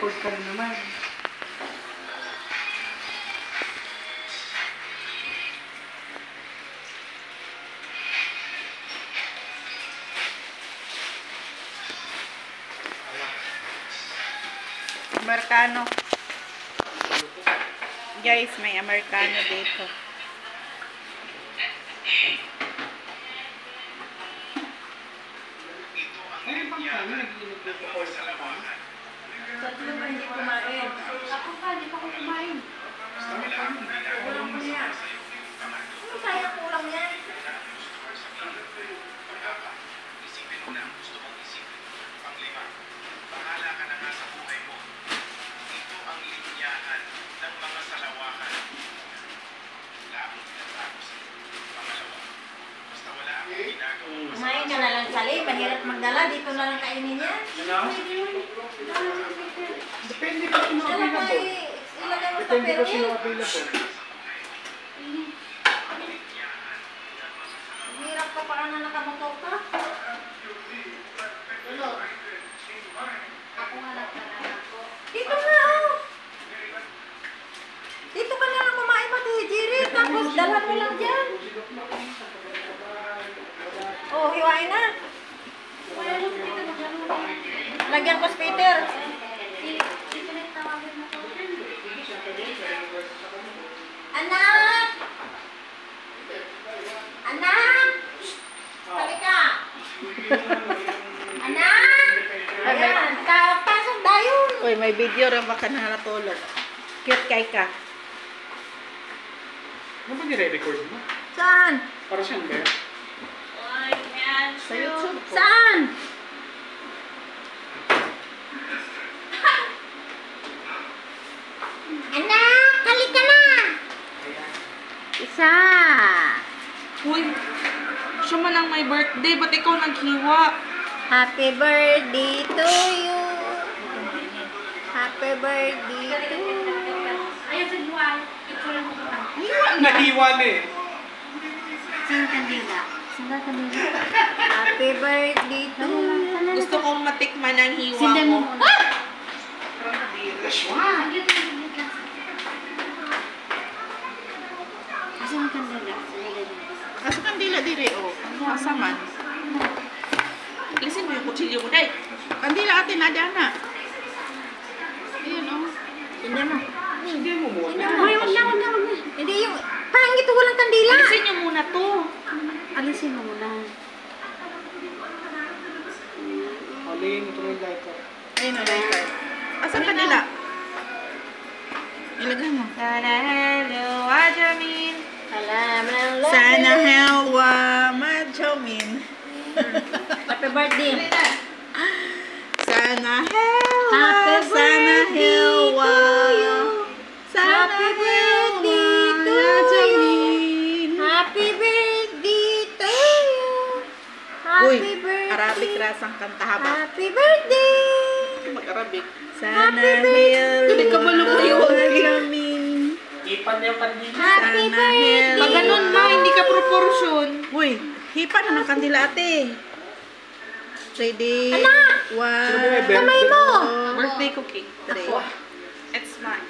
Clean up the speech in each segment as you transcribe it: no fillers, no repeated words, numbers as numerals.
nagre-record ka na naman. Americano. Guys, may Americano dito. Ano bang kami nag-iinit dito ko sa labanan? Tatlo ba hindi kumain? Ako pa, hindi pa ako kumain. Kulang ko niya. Ano kaya kulang yan? Isipin mo na ang gusto mong isipin. Panglima, bahala ka na nga sa buhay mo. Ito ang linyahan ng mga salawakan. Labang tinatago sa iyo. Pangalawa, basta wala akong ginagawa. Kumain ka na lang, Sali. Mahirap magdala. Dito na lang kainin yan. Ano? Depende pa sino available. Ilagay mo sa Depende pa pero sino available. Hirap ka para na nakamotor ka. Tulo. Ako nga lang ako. Dito nga, oh. Dito ka na lang kumain pati, Jerry. Tapos dalhan mo lang dyan. Oh, hiwain na. Lagyan ko sa Peter. Anak! Anak! Halika! Anak! Ayan, pasok dayon. Uy, may video rin baka na natulog. Cute kay ka. Ano ba nire-record mo? Saan? Para siyang ba? Sa YouTube po. Saan? Anak! Halika na! Isa! Uy, siya man ang may birthday. Ba't ikaw naghiwa? Happy birthday to you! Happy birthday to you! Ayaw sa buwan. Ito lang ko pa. Nahiwa na eh. Sino kandila? Sino kandila? Happy birthday to you! Gusto kong matikman ang hiwa Sindan mo. mo muna. Laswa! Asa ang kandila? Kasi kandila dire, oh. Masaman. Listen mo yung kutsilyo mo, day. Kandila atin, ada-ana. Ayun, oh. Hindi mo. Hindi mo muna. Ay, wag na. Hindi yung... Pangit ito, walang kandila. Alisin niyo muna to. Alisin mo muna. Alin, ito rin lighter. Ayun, oh, lighter. Asan kandila? Ilagay mo. Sana hello, Ajamin. Alam ng love. Sana helwa, Majamin. Happy birthday. Sana helwa, Happy sana birthday helwa. to you. Sana Happy birthday to Ajamin. Happy birthday to you. Uy, Happy birthday. Arabic rasang kanta haba. Happy birthday. Mag-Arabic. Sana Happy birthday. Hindi ka malumayo, Ajamin. Ipan niya pandila. Happy Sana birthday. helwa. Pag ganun ma, hindi ka proportion. Uy, hipa na ng kandila ate. Ready? Anak! One, Sino ba may birthday? Kamay mo. birthday cookie. Three. Ako. It's mine.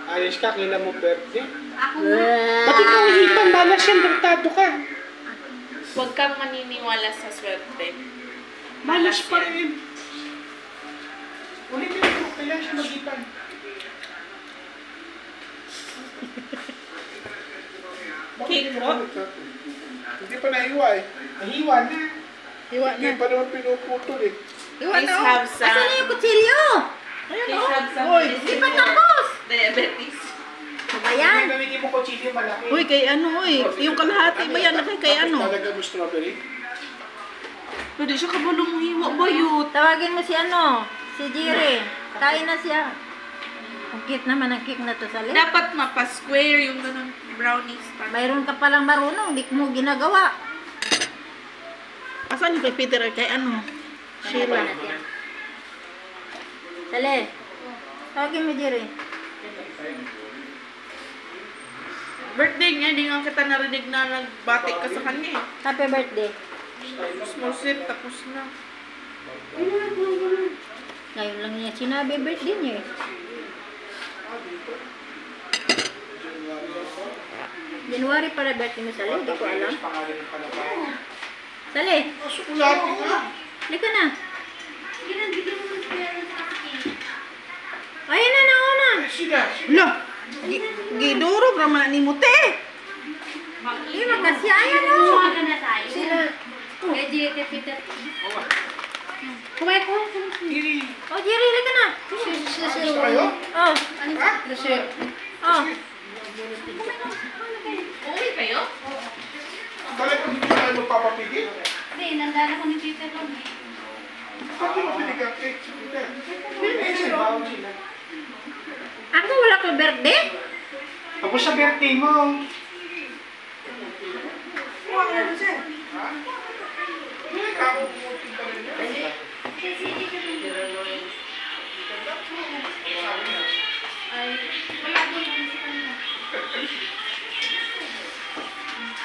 Ayos ka, kailan mo birthday? Ako nga. Ba't ikaw hipan? Malas yan, bertado ka. Huwag kang maniniwala sa swerte. Malas pa rin. Ulitin mo, kailan siya magipan? Cake po? Hindi pa nahiwa eh. Nahiwa na. Hiwa Hindi na. pa naman pinuputol eh. Hiwa Please na. have Asan some. na yung kutsilyo? Ayun Please have some. Uy, Di pa tapos. Diabetes. Ano ba yan? Gamitin mo kutsilyo malaki. Uy, kay ano, uy. Yung kalahati ba yan? Kay ano? Talaga mo strawberry? Pwede siya kabalong hiwa ba yun? Tawagin mo si ano? Si Jire. Kain na siya. Ang cute naman ang cake na to, Sali. Dapat mapa-square yung ganun brownies. Mayroon ka palang marunong, di mo ginagawa. Asan yung kay Peter at kay ano? Sheila. Sali. Tawagin mo, Jire. Birthday niya, hindi nga kita narinig na nagbatik ka sa kanya eh. Happy birthday. Small sip, tapos na. Ngayon lang niya niya sinabi birthday niya eh. January para birthday mo, Sally. Hindi ko alam. Sally, Sukulati nga. halika na. Ayan na, nauna. Sila. Lo, gidurog naman ni mo, te. Hindi, magkasya. Ayan o. Sila. Kumain ko. Oh, Jerry, halika na. Gusto kayo? Oh. Ha? Oh. Uwi kayo? Talagang hindi tayo magpapapigil. Hindi, nandala ko ni Tita Log. Bakit mapilig ang cake? Ako, wala ko birthday? Tapos sa birthday mo.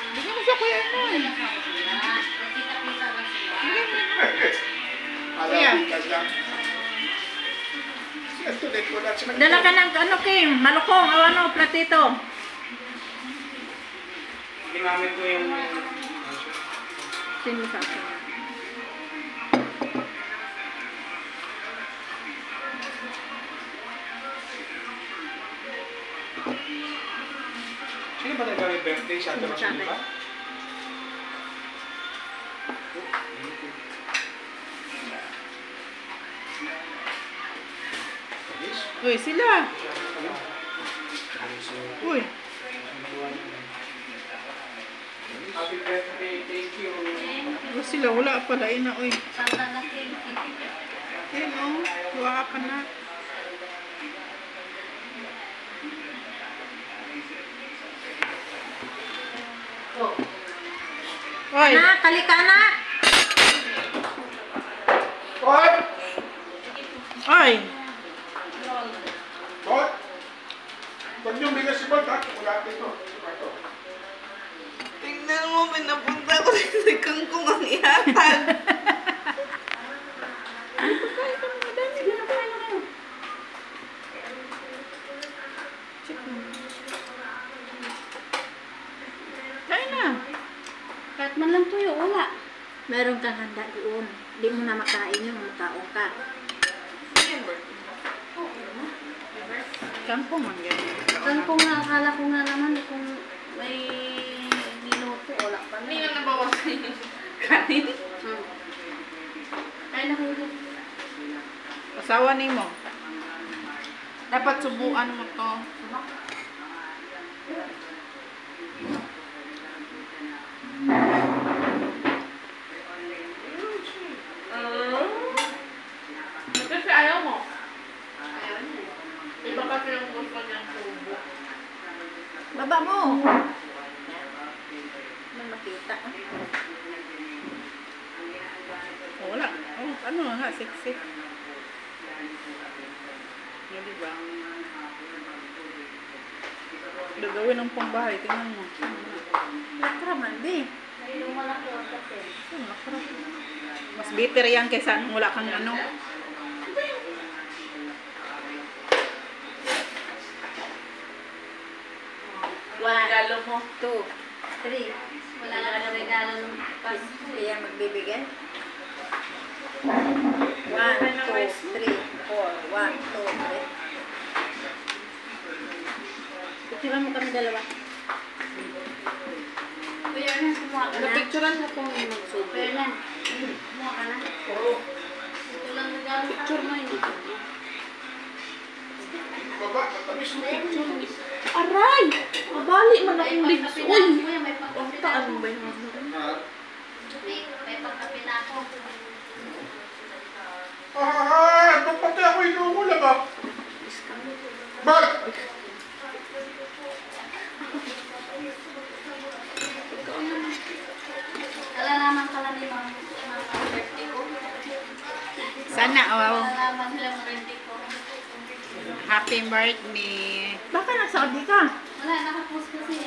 Bigyan mo siya kuya mo. Magdala ka ng ano, Kim? Malukong, o ano, platito. Ginamit ko yung... Sino sa akin? Sino ba nagawin birthday? Siya ito Sino ba? Uy, sila. Uy. Happy birthday, thank you. Uy, sila. Wala pala. Ina, uy. Santa na Kim. Ayan, oh. Huwaka ka na. Uy. Anak, halika anak. Hoy! Uy. Hoy! Huwag niyong bigas si Bart, ha? Wala dito. Ito. Tingnan mo, pinapunta ko sa kangkong ang ihatag. Kain na. Kahit man lang tuyo, wala. Meron kang handa doon. Hindi mo na makain yung makaong ka. Kangkong man yan. Saan ko nga, akala ko nga naman kung may niluto, wala pa na. Hindi nga nabawasan yung kanin. Ay, nakuha. Asawa ni mo. Dapat subukan mo to. Kasi ayaw mo. Iba kasi yung gusto niyang subo. Baba mo. May makita. Oh, wala. Oh, ano nga, sexy. Yan, diba? Gagawin ng pangbahay, tingnan mo. Lakra man, di. Yung malaki ang kape. Mas bitter yan kaysa nung wala kang ano. Regalo mo. 2, 3. Wala na ka regalo ng pas. Kaya magbibigay. 1, 2, 3, 4. 1, 2, 3. Picturean mo kami dalawa. Kuya na, kumuha ka na. Napicturean mo kung magsubo. Kuya na, kumuha ka na. Ito lang regalo sa Picture mo yun. Baba, matamis mo. Aray! Mabali man May akong lips. pangkape na. Uy! Kuya, may Ang pangkape na. taan ba yung mga May pangkape na ako. Ba't pati ako inuulam, ha? Bart! Nalalaman pala ni mga birthday ko. Sana, wow. Nalalaman nila ang birthday ko. Happy birthday. Baka nagsabi ka. Wala, nakapost kasi.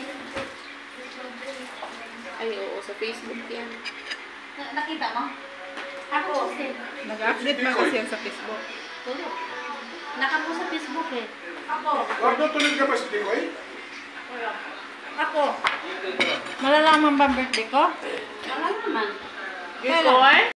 Ay, oo, sa Facebook yan. Nakita mo? Ako. Nag-update man kasi yan sa Facebook. Tulog. Nakapo sa Facebook eh. Ako. Gordo, tuloy ka ba sa Dikoy? Ako. Malalaman ba ang birthday ko? Wala naman. Kailan?